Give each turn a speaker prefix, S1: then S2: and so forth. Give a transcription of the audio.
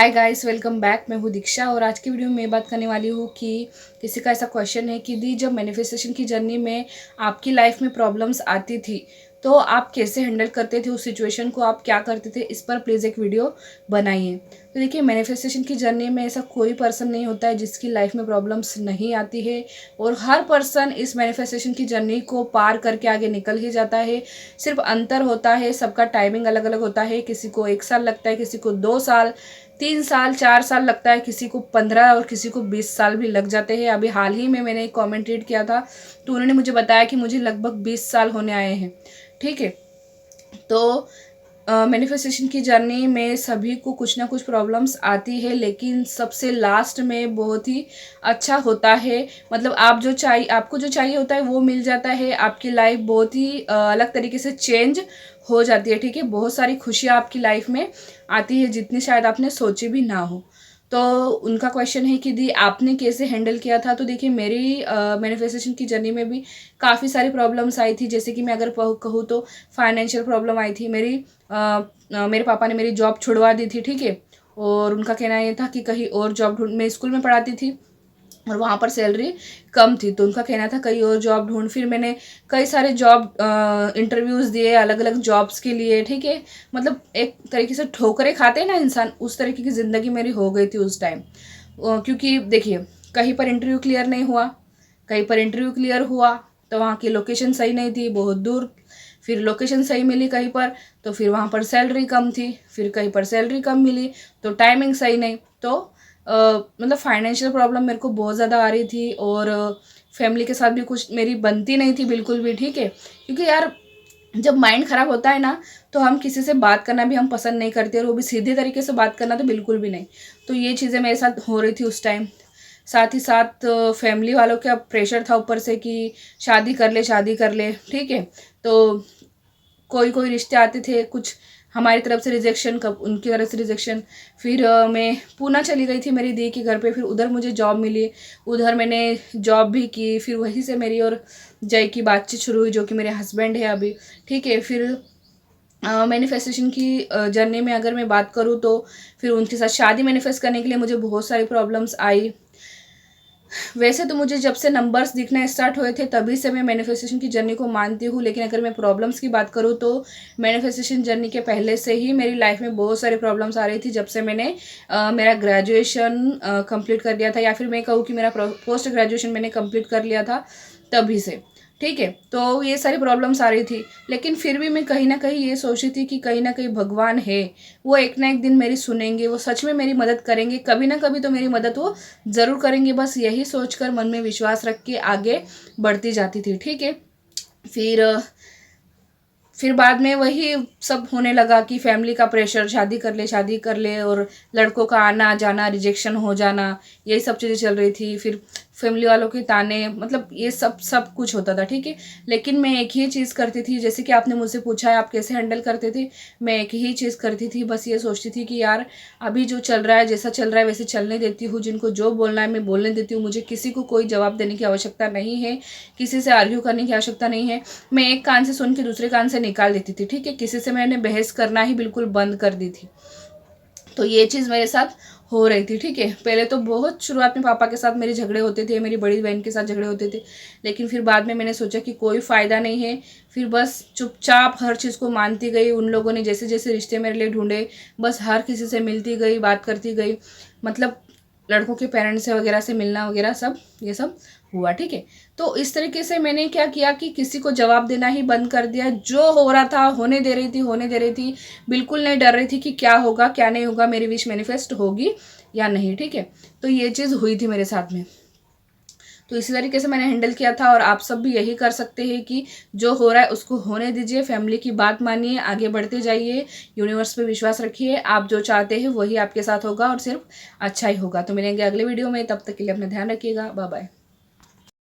S1: Hi guys, welcome back. मैं हूँ दीक्षा और आज की वीडियो में बात करने वाली हूँ कि किसी का ऐसा क्वेश्चन है कि दी जब मैनिफेस्टेशन की जर्नी में आपकी लाइफ में प्रॉब्लम्स आती थी तो आप कैसे हैंडल करते थे उस सिचुएशन को, आप क्या करते थे। इस पर प्लीज़ एक वीडियो बनाइए। तो देखिए, मैनिफेस्टेशन की जर्नी में ऐसा कोई पर्सन नहीं होता है जिसकी लाइफ में प्रॉब्लम्स नहीं आती है, और हर पर्सन इस मैनिफेस्टेशन की जर्नी को पार करके आगे निकल ही जाता है। सिर्फ अंतर होता है, सबका टाइमिंग अलग अलग होता है। किसी को 1 साल लगता है, किसी को 2 साल, 3 साल, 4 साल लगता है, किसी को 15 और किसी को 20 साल भी लग जाते हैं। अभी हाल ही में मैंने एक कॉमेंट रीड किया था तो उन्होंने मुझे बताया कि मुझे लगभग 20 साल होने आए हैं। ठीक है, तो मैनिफेस्टेशन की जर्नी में सभी को कुछ ना कुछ प्रॉब्लम्स आती है, लेकिन सबसे लास्ट में बहुत ही अच्छा होता है। मतलब आपको जो चाहिए होता है वो मिल जाता है। आपकी लाइफ बहुत ही अलग तरीके से चेंज हो जाती है। ठीक है, बहुत सारी खुशियाँ आपकी लाइफ में आती है जितनी शायद आपने सोची भी ना हो। तो उनका क्वेश्चन है कि दी आपने कैसे हैंडल किया था। तो देखिए, मेरी मैनिफेस्टेशन की जर्नी में भी काफ़ी सारी प्रॉब्लम्स आई थी। जैसे कि मैं अगर कहूँ तो फाइनेंशियल प्रॉब्लम आई थी। मेरे पापा ने मेरी जॉब छुड़वा दी थी। ठीक है, और उनका कहना ये था कि कहीं और जॉब ढूंढ। मैं स्कूल में पढ़ाती थी और वहाँ पर सैलरी कम थी, तो उनका कहना था कहीं और जॉब ढूंढ। फिर मैंने कई सारे जॉब इंटरव्यूज़ दिए अलग अलग जॉब्स के लिए। ठीक है, मतलब एक तरीके से ठोकरें खाते हैं ना इंसान, उस तरीके की ज़िंदगी मेरी हो गई थी उस टाइम। क्योंकि देखिए, कहीं पर इंटरव्यू क्लियर नहीं हुआ, कहीं पर इंटरव्यू क्लियर हुआ तो वहाँ की लोकेशन सही नहीं थी, बहुत दूर। फिर लोकेशन सही मिली कहीं पर तो फिर वहाँ पर सैलरी कम थी, फिर कहीं पर सैलरी कम मिली तो टाइमिंग सही नहीं। तो मतलब फाइनेंशियल प्रॉब्लम मेरे को बहुत ज़्यादा आ रही थी, और फैमिली के साथ भी कुछ मेरी बनती नहीं थी बिल्कुल भी। ठीक है, क्योंकि यार जब माइंड ख़राब होता है ना तो हम किसी से बात करना भी हम पसंद नहीं करते, और वो भी सीधे तरीके से बात करना तो बिल्कुल भी नहीं। तो ये चीज़ें मेरे साथ हो रही थी उस टाइम। साथ ही साथ फैमिली वालों का प्रेशर था ऊपर से कि शादी कर ले, शादी कर ले। ठीक है, तो कोई कोई रिश्ते आते थे, कुछ हमारी तरफ से रिजेक्शन, कब उनकी तरफ से रिजेक्शन। फिर मैं पूना चली गई थी मेरी दी के घर पे। फिर उधर मुझे जॉब मिली, उधर मैंने जॉब भी की। फिर वहीं से मेरी और जय की बातचीत शुरू हुई, जो कि मेरे हस्बैंड है अभी। ठीक है, फिर मैनिफेस्टेशन की जर्नी में अगर मैं बात करूँ तो फिर उनके साथ शादी मैनिफेस्ट करने के लिए मुझे बहुत सारी प्रॉब्लम्स आई। वैसे तो मुझे जब से नंबर्स दिखना स्टार्ट हुए थे तभी से मैं मैनिफेस्टेशन की जर्नी को मानती हूँ, लेकिन अगर मैं प्रॉब्लम्स की बात करूँ तो मैनिफेस्टेशन जर्नी के पहले से ही मेरी लाइफ में बहुत सारी प्रॉब्लम्स आ रही थी। जब से मैंने मेरा ग्रेजुएशन कंप्लीट कर लिया था, या फिर मैं कहूँ कि मेरा पोस्ट ग्रेजुएशन मैंने कंप्लीट कर लिया था तभी से। ठीक है, तो ये सारी प्रॉब्लम्स आ रही थी, लेकिन फिर भी मैं कहीं ना कहीं ये सोचती थी कि कहीं ना कहीं भगवान है, वो एक ना एक दिन मेरी सुनेंगे, वो सच में मेरी मदद करेंगे, कभी ना कभी तो मेरी मदद वो ज़रूर करेंगे। बस यही सोचकर मन में विश्वास रख के आगे बढ़ती जाती थी। ठीक है, फिर फिर बाद में वही सब होने लगा कि फैमिली का प्रेशर, शादी कर ले, शादी कर ले, और लड़कों का आना जाना, रिजेक्शन हो जाना, यही सब चीज़ें चल रही थी। फिर फैमिली वालों के ताने, मतलब ये सब सब कुछ होता था। ठीक है, लेकिन मैं एक ही चीज़ करती थी। जैसे कि आपने मुझसे पूछा है आप कैसे हैंडल करते थे, मैं एक ही चीज़ करती थी। बस ये सोचती थी कि यार अभी जो चल रहा है, जैसा चल रहा है वैसे चलने देती हूँ, जिनको जो बोलना है मैं बोलने देती हूँ। मुझे किसी को कोई जवाब देने की आवश्यकता नहीं है, किसी से आर्ग्यू करने की आवश्यकता नहीं है। मैं एक कान से सुन के दूसरे कान से निकाल देती थी। ठीक है, किसी से मैंने बहस करना ही बिल्कुल बंद कर दी थी। तो ये चीज़ मेरे साथ हो रही थी। ठीक है, पहले तो बहुत शुरुआत में पापा के साथ मेरे झगड़े होते थे, मेरी बड़ी बहन के साथ झगड़े होते थे, लेकिन फिर बाद में मैंने सोचा कि कोई फ़ायदा नहीं है। फिर बस चुपचाप हर चीज़ को मानती गई। उन लोगों ने जैसे जैसे रिश्ते मेरे लिए ढूंढे, बस हर किसी से मिलती गई, बात करती गई। मतलब लड़कों के पेरेंट्स से वगैरह से मिलना वगैरह सब, ये सब हुआ। ठीक है, तो इस तरीके से मैंने क्या किया कि किसी को जवाब देना ही बंद कर दिया। जो हो रहा था होने दे रही थी, होने दे रही थी। बिल्कुल नहीं डर रही थी कि क्या होगा क्या नहीं होगा, मेरी विश मैनिफेस्ट होगी या नहीं। ठीक है, तो ये चीज़ हुई थी मेरे साथ में। तो इसी तरीके से मैंने हैंडल किया था, और आप सब भी यही कर सकते हैं कि जो हो रहा है उसको होने दीजिए, फैमिली की बात मानिए, आगे बढ़ते जाइए, यूनिवर्स पे विश्वास रखिए। आप जो चाहते हैं वही आपके साथ होगा, और सिर्फ अच्छा ही होगा। तो मिलेंगे अगले वीडियो में, तब तक के लिए अपना ध्यान रखिएगा। Bye bye.